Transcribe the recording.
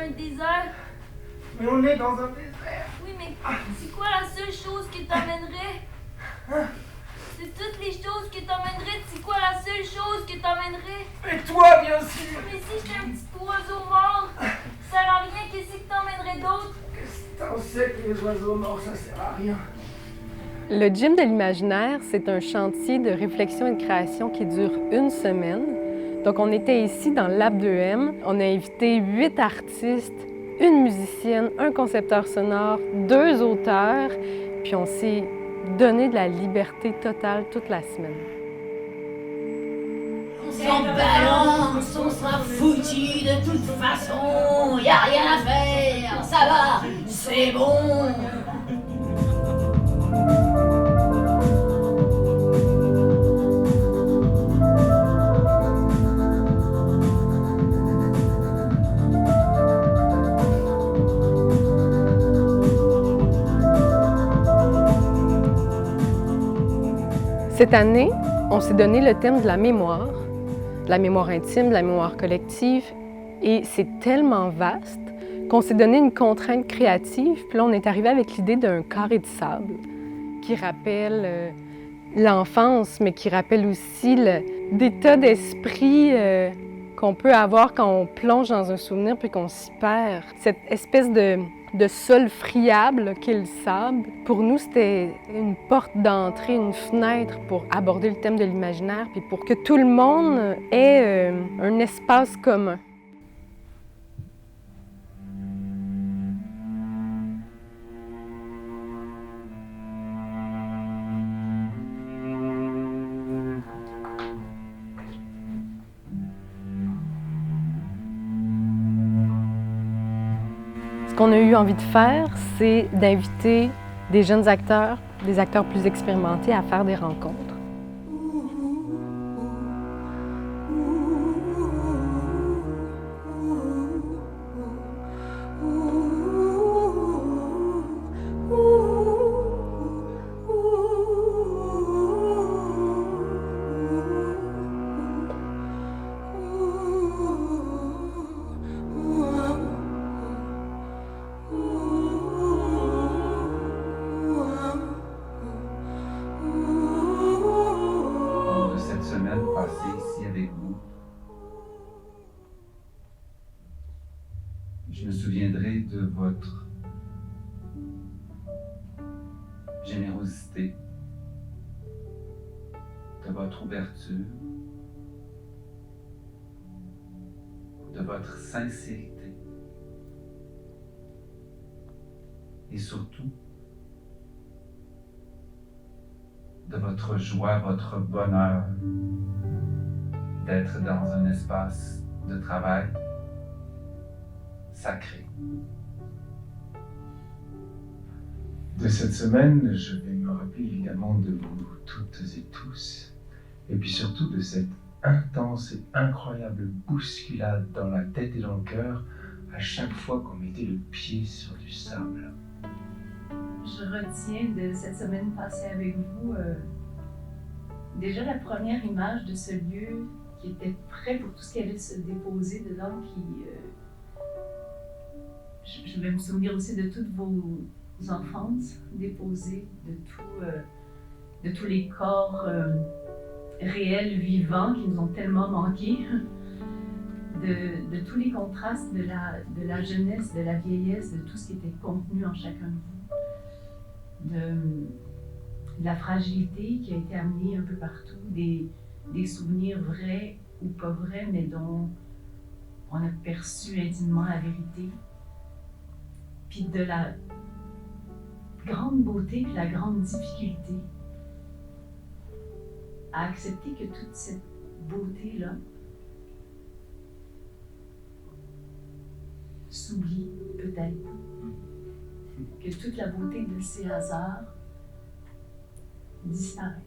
un désert. Mais on est dans un désert. Oui, mais c'est quoi la seule chose qui t'emmènerait? C'est toutes les choses qui t'emmèneraient. C'est quoi la seule chose qui t'emmènerait? Et toi, bien sûr. Mais si j'étais un petit oiseau mort, ça sert à rien. Qu'est-ce qui t'emmènerait d'autre? On sait que les oiseaux morts, ça sert à rien. Le Gym de l'imaginaire, c'est un chantier de réflexion et de création qui dure une semaine. Donc, on était ici dans l'Ab2M. On a invité 8 artistes, une musicienne, un concepteur sonore, 2 auteurs. Puis on s'est donné de la liberté totale toute la semaine. On s'en balance, on sera foutu de toute façon. Y a rien à faire, ça va, c'est bon. Cette année, on s'est donné le thème de la mémoire intime, de la mémoire collective, et c'est tellement vaste qu'on s'est donné une contrainte créative. Puis là, on est arrivé avec l'idée d'un carré de sable qui rappelle l'enfance, mais qui rappelle aussi l'état d'esprit qu'on peut avoir quand on plonge dans un souvenir puis qu'on s'y perd. Cette espèce de sol friable qu'est le sable, pour nous, c'était une porte d'entrée, une fenêtre pour aborder le thème de l'imaginaire puis pour que tout le monde ait un espace commun. Ce qu'on a eu envie de faire, c'est d'inviter des jeunes acteurs, des acteurs plus expérimentés à faire des rencontres. Passée ici avec vous, je me souviendrai de votre générosité, de votre ouverture, de votre sincérité et surtout de votre joie, votre bonheur d'être dans un espace de travail sacré. De cette semaine, je vais me rappeler évidemment de vous toutes et tous, et puis surtout de cette intense et incroyable bousculade dans la tête et dans le cœur à chaque fois qu'on mettait le pied sur du sable. Je retiens de cette semaine passée avec vous déjà la première image de ce lieu qui était prêt pour tout ce qui allait se déposer dedans, je vais me souvenir aussi de toutes vos enfances déposées, de tous les corps réels, vivants qui nous ont tellement manqué, de tous les contrastes de la jeunesse, de la vieillesse, de tout ce qui était contenu en chacun de vous, de la fragilité qui a été amenée un peu partout, des souvenirs vrais ou pas vrais, mais dont on a perçu intimement la vérité. Puis de la grande beauté puis la grande difficulté à accepter que toute cette beauté-là s'oublie peut-être. Que toute la beauté de ces hasards disparaît.